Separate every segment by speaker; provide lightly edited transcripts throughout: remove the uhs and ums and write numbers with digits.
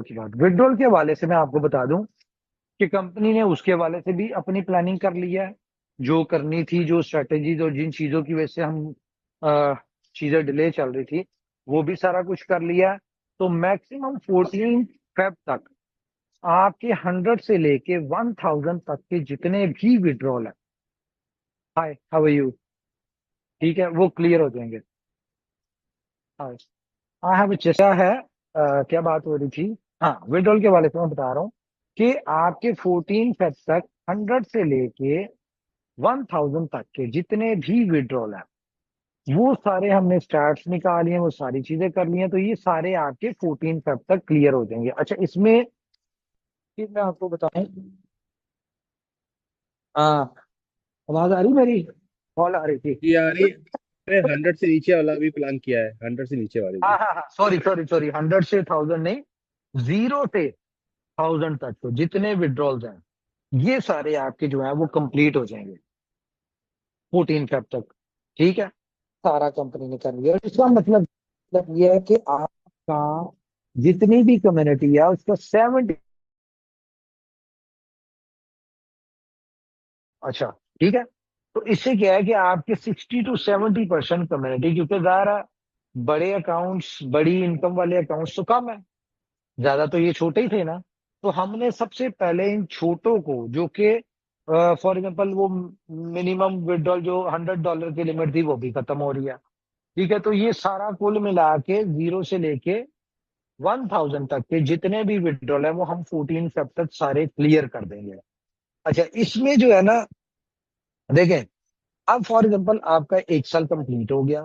Speaker 1: की बात, विड्रॉल के हवाले से मैं आपको बता दूं कि कंपनी ने उसके हवाले से भी अपनी प्लानिंग कर ली है, जो करनी थी, जो स्ट्रेटेजीज और जिन चीजों की वजह से हम अ, चीजें डिले चल रही थी, वो भी सारा कुछ कर लिया है। तो मैक्सिमम 14 फेब तक आपके 100 से लेके 1000 तक के जितने भी विड्रॉल है, हाय हाउ आर यू, ठीक है, वो क्लियर हो जाएंगे। हाय, आई हैव चेष्टा है। क्या बात हो रही थी? हाँ, विड्रॉल के वाले से मैं बता रहा हूँ कि आपके 14 फेब तक 100 से लेके 1000 तक के जितने भी विड्रॉल है, वो सारे हमने स्टार्ट निकाल लिए, वो सारी चीजें कर ली हैं, तो ये सारे आपके 14 फेब तक क्लियर हो जाएंगे। अच्छा, इसमें फिर मैं आपको बताऊं, हाँ, आवाज आ रही मेरी? कॉल आ रही थी।
Speaker 2: ये यानी 100 से नीचे वाला भी प्लान किया है, 100 से नीचे वाले
Speaker 1: हाँ
Speaker 2: भी।
Speaker 1: हाँ हाँ, सॉरी सॉरी सॉरी, 100 से 1000 नहीं, 0 से 1000 तक तो जितने विड्रॉल्स हैं, ये सारे आपके जो है वो कंप्लीट हो जाएंगे 14 फेब तक। ठीक है, सारा कंपनी ने कर लिया। इसका मतलब ये है कि आपका जितनी भी कम्युनिटी है उसका 70। अच्छा, ठीक है। तो इससे क्या है कि आपके 60 to 70% कम्युनिटी, क्योंकि ज़ाहिर है बड़े अकाउंट्स, बड़ी इनकम वाले अकाउंट्स तो कम है, ज्यादा तो ये छोटे ही थे ना। तो हमने सबसे पहले इन छोटों को, जो कि फॉर एग्जांपल वो मिनिमम विड्रॉल जो $100 की लिमिट थी, वो भी खत्म हो रही है। ठीक है, तो ये सारा कुल मिला के 0 से लेके 1000 तक के जितने भी विड्रॉल है वो हम 14 फेब तक सारे क्लियर कर देंगे। अच्छा, इसमें जो है ना, देखें, अब फॉर एग्जांपल आपका 1 साल कंप्लीट हो गया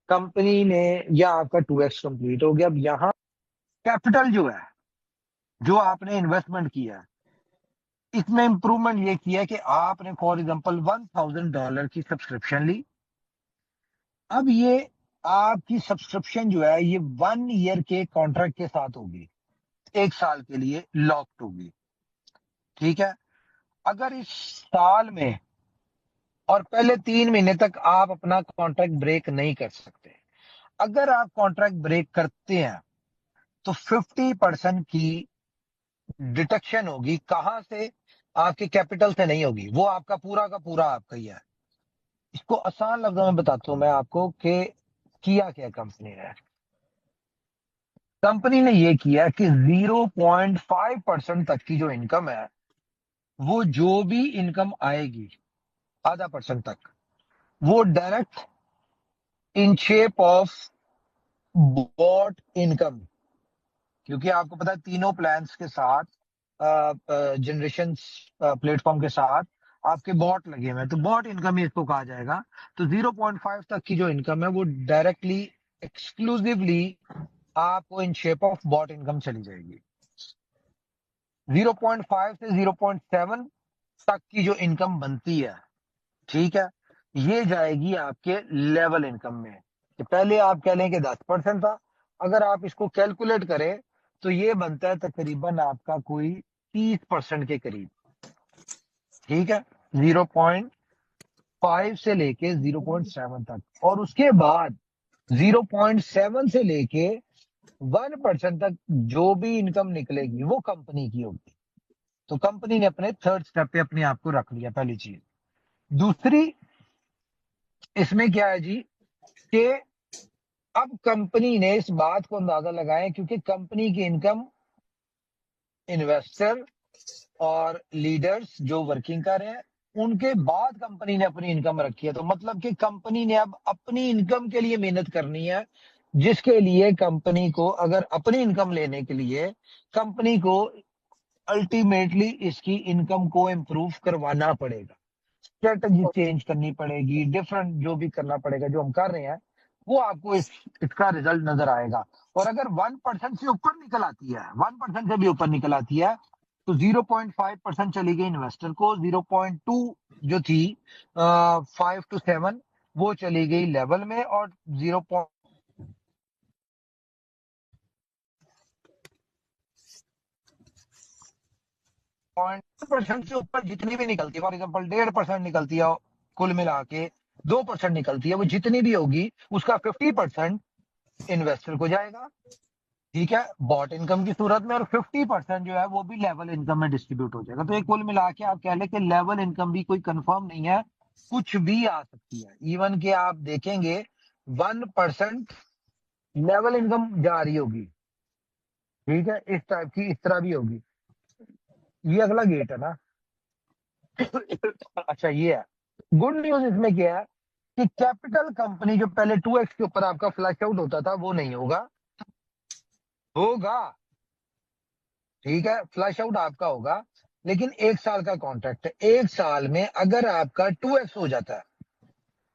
Speaker 1: कंपनी ने, या आपका 2x कंप्लीट हो गया। अब यहाँ कैपिटल जो है, जो आपने इन्वेस्टमेंट किया है, इसमें इंप्रूवमेंट ये किया है कि आपने फॉर एग्जांपल $1000 की सब्सक्रिप्शन ली। अब ये आपकी सब्सक्रिप्शन जो है ये 1 ईयर के कॉन्ट्रैक्ट के साथ होगी, 1 साल के लिए लॉक्ड होगी। ठीक है, अगर इस साल में और पहले 3 महीने तक आप अपना कॉन्ट्रैक्ट ब्रेक नहीं कर सकते। अगर आप कॉन्ट्रैक्ट ब्रेक करते हैं तो 50% की डिडक्शन होगी। कहां से? आपके कैपिटल से नहीं होगी, वो आपका पूरा का पूरा आपका ही है। इसको आसान लफ्जों में बताता हूं मैं आपको कि किया क्या कंपनी ने ये किया कि 0.5% तक की जो इनकम है, वो जो भी इनकम आएगी, ½ % तक, वो direct in shape of bot income. क्योंकि आपको पता है तीनों प्लान्स के साथ, जनरेशन प्लेटफॉर्म के साथ आपके बॉट लगे हुए हैं, तो बॉट इनकम ही इसको कहा जाएगा। तो 0.5 तक की जो इनकम है वो डायरेक्टली, एक्सक्लूसिवली आपको in shape of bot income चली जाएगी। 0.5 से 0.7 तक की जो इनकम बनती है, ठीक है, ये जाएगी आपके लेवल इनकम में। तो पहले आप कह लें कि 10% था, अगर आप इसको कैलकुलेट करें तो ये बनता है तकरीबन आपका कोई 30% के करीब। ठीक है, 0.5 से लेके 0.7 तक, और उसके बाद 0.7 से लेके 1% तक जो भी इनकम निकलेगी वो कंपनी की होगी। तो कंपनी ने अपने थर्ड स्टेप पे अपने आप को रख लिया, पहली चीज। दूसरी, इसमें क्या है जी, कि अब कंपनी ने इस बात को अंदाजा लगाया, क्योंकि कंपनी की इनकम इन्वेस्टर और लीडर्स जो वर्किंग कर रहे हैं उनके बाद कंपनी ने अपनी इनकम रखी है। तो मतलब कि कंपनी ने अब अपनी इनकम के लिए मेहनत करनी है, जिसके लिए कंपनी को, अगर अपनी इनकम लेने के लिए कंपनी को अल्टीमेटली इसकी इनकम को इम्प्रूव करवाना पड़ेगा, स्ट्रेटजी चेंज करनी पड़ेगी, डिफरेंट जो भी करना पड़ेगा जो हम कर रहे हैं, वो आपको इसका रिजल्ट नजर आएगा। और अगर 1% से ऊपर निकल आती है, 1% से भी ऊपर निकल आती है, तो 0.5% चली गई इन्वेस्टर को, 0.2 जो थी 5 to 7 वो चली गई लेवल में, और 0.1% से ऊपर जितनी भी निकलती है, फॉर एग्जाम्पल 1.5% निकलती है, कुल मिला के 2% निकलती है, वो जितनी भी होगी उसका 50% इन्वेस्टर को जाएगा। ठीक है, बॉट इनकम की सूरत में, और 50% जो है वो भी लेवल इनकम में डिस्ट्रीब्यूट हो जाएगा। तो ये कुल मिला के आप कह लें कि लेवल इनकम भी कोई कंफर्म नहीं है, कुछ भी आ सकती है। इवन के आप देखेंगे 1% लेवल इनकम जा रही होगी, ठीक है, इस टाइप की, इस तरह भी होगी। ये अगला गेट है ना। अच्छा, ये है गुड न्यूज। इसमें क्या है कि कैपिटल कंपनी जो पहले 2x के ऊपर आपका फ्लैश आउट होता था वो नहीं होगा, होगा, ठीक है, फ्लैश आउट आपका होगा, लेकिन 1 साल का कॉन्ट्रैक्ट है। 1 साल में अगर आपका 2x हो जाता है,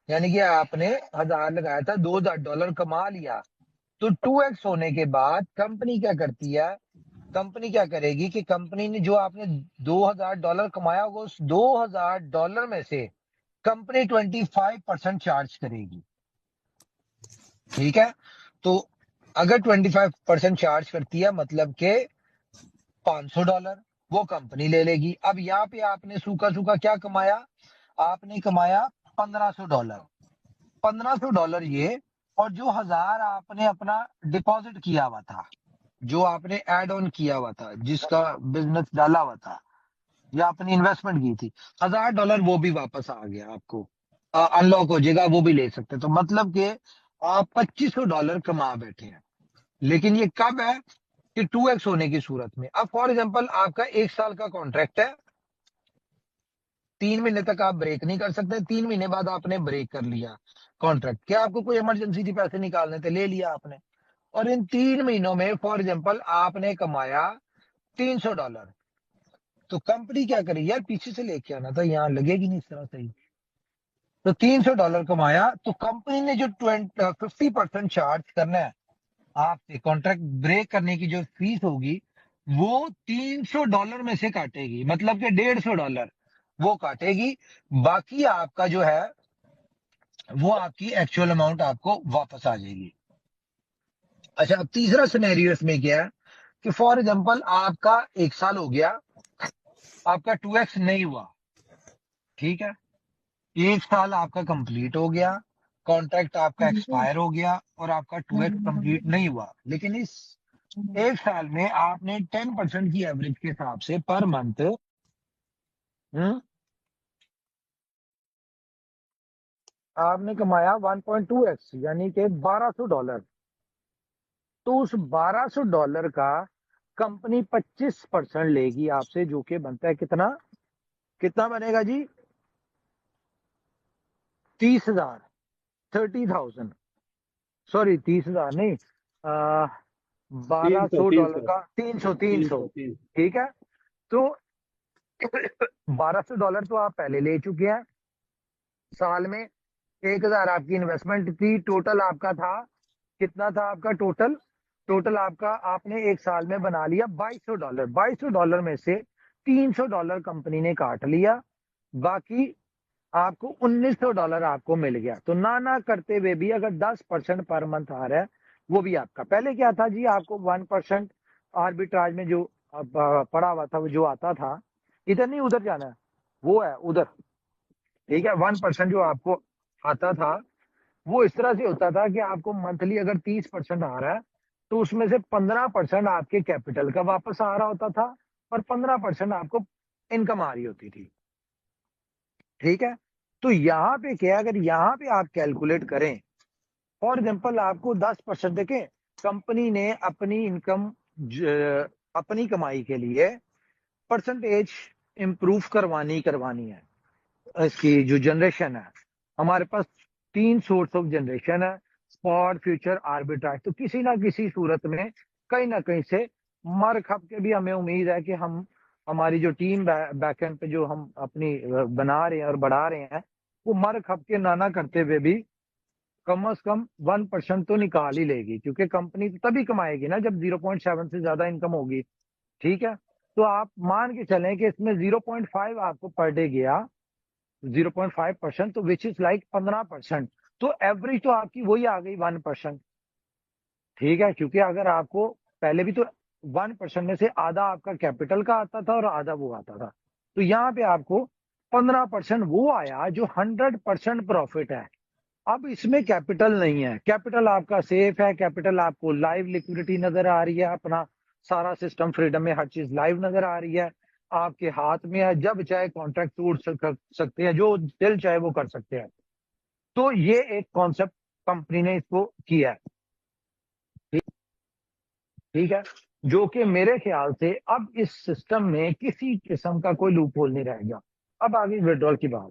Speaker 1: यानी कि आपने 1000 लगाया था, $2000 कमा लिया, तो 2x होने के बाद कंपनी क्या करती है, कंपनी क्या करेगी कि कंपनी ने जो आपने $2000 कमाया होगा, उस $2000 में से कंपनी 25% चार्ज करेगी, ठीक है। तो अगर 25% चार्ज करती है, मतलब के $500 वो कंपनी ले लेगी। अब यहाँ पे आपने सूखा सूखा क्या कमाया, आपने कमाया $1500, $1500 ये, और जो 1000 आपने अपना डिपॉजिट किया हुआ था, जो आपने एड ऑन किया हुआ था, जिसका बिजनेस डाला हुआ था या अपनी इन्वेस्टमेंट की थी, $1000 वो भी वापस आ गया आपको, अनलॉक हो जाएगा, वो भी ले सकते हैं। तो मतलब कि आप $2500 कमा बैठे हैं। लेकिन ये कब है कि 2x होने की सूरत में। अब फॉर एग्जांपल आपका 1 साल का कॉन्ट्रैक्ट है, 3 महीने तक आप ब्रेक नहीं कर सकते, 3 महीने बाद आपने ब्रेक कर लिया कॉन्ट्रैक्ट, क्या आपको कोई इमरजेंसी थी, पैसे निकालने थे, ले लिया आपने, और इन 3 महीनों में फॉर एग्जांपल आपने कमाया $300, तो कंपनी क्या करेगी, यार पीछे से लेके आना था, यहाँ लगेगी नहीं इस तरह सही। तो $300 कमाया, तो कंपनी ने जो 50% चार्ज करना है आपसे, कॉन्ट्रैक्ट ब्रेक करने की जो फीस होगी, वो $300 में से काटेगी, मतलब कि $150 वो काटेगी। बाकी आपका जो है वो आपकी एक्चुअल अमाउंट आपको वापस आ जाएगी। अच्छा, अब तीसरा सिनेरियो इसमें क्या है कि फॉर एग्जांपल आपका 1 साल हो गया, आपका 2x नहीं हुआ, ठीक है, 1 साल आपका कंप्लीट हो गया, कॉन्ट्रैक्ट आपका एक्सपायर हो गया, और आपका 2x कंप्लीट नहीं हुआ, लेकिन इस 1 साल में आपने 10% की एवरेज के हिसाब से पर मंथ आपने कमाया 1.2x, यानी कि $1200। तो उस $1200 का कंपनी 25% लेगी आपसे, जो कि बनता है कितना, कितना बनेगा जी, 30,000, 30,000, सॉरी 30,000 नहीं,
Speaker 2: तीन
Speaker 1: बारह
Speaker 2: सौ
Speaker 1: सौ
Speaker 2: तीन
Speaker 1: डॉलर
Speaker 2: सौ
Speaker 1: का 300,
Speaker 2: तीन
Speaker 1: 300,
Speaker 2: सौ तीन
Speaker 1: ठीक है। तो $1200 तो आप पहले ले चुके हैं, साल में 1,000 आपकी इन्वेस्टमेंट थी, टोटल आपका था, कितना था आपका टोटल, टोटल आपका आपने 1 साल में बना लिया $2200। $2200 में से $300 कंपनी ने काट लिया, बाकी आपको $1900 आपको मिल गया। तो ना ना करते हुए भी अगर 10% पर मंथ आ रहा है, वो भी आपका। पहले क्या था जी, आपको 1% आर्बिट्राज में जो पड़ा हुआ था, वो जो आता था, इधर नहीं उधर जाना है, वो है उधर, ठीक है। 1% जो आपको आता था, वो इस तरह से होता था कि आपको मंथली अगर 30% आ रहा है, तो उसमें से 15% आपके कैपिटल का वापस आ रहा होता था, और 15% आपको इनकम आ रही होती थी, ठीक है। तो यहाँ पे क्या है, अगर यहाँ पे आप कैलकुलेट करें, फॉर एग्जाम्पल आपको 10% देखें, कंपनी ने अपनी इनकम, अपनी कमाई के लिए परसेंटेज इंप्रूव करवानी करवानी है। इसकी जो जनरेशन है, हमारे पास 3 सोर्स ऑफ जनरेशन है, स्पॉट, फ्यूचर, आर्बिट्राज। तो किसी ना किसी सूरत में कहीं ना कहीं से मर खप के भी हमें उम्मीद है कि हम, हमारी जो टीम बैकएंड पे जो हम अपनी बना रहे हैं और बढ़ा रहे हैं, वो मर खप के नाना करते हुए भी कम से कम 1% तो निकाल ही लेगी, क्योंकि कंपनी तो तभी कमाएगी ना जब 0.7 से ज्यादा इनकम होगी, ठीक है। तो आप मान के चलें कि इसमें 0.5 आपको पर डे गया, 0.5%, तो विच इज लाइक 15%। तो एवरेज तो आपकी वही आ गई 1%, ठीक है, क्योंकि अगर आपको पहले भी तो 1% में से आधा आपका कैपिटल का आता था और आधा वो आता था, तो यहाँ पे आपको 15% वो आया जो 100% प्रॉफिट है, अब इसमें कैपिटल नहीं है, कैपिटल आपका सेफ है, कैपिटल आपको लाइव लिक्विडिटी नजर आ रही है, अपना सारा सिस्टम फ्रीडम में हर चीज लाइव नजर आ रही है, आपके हाथ में है, जब चाहे कॉन्ट्रैक्ट सकते हैं, जो दिल चाहे वो कर सकते हैं। तो ये एक कॉन्सेप्ट कंपनी ने इसको किया है। ठीक ठीक है। जो कि मेरे ख्याल से अब इस सिस्टम में किसी किस्म का कोई लूप होल नहीं रहेगा। अब आगे विड्रॉल की बात।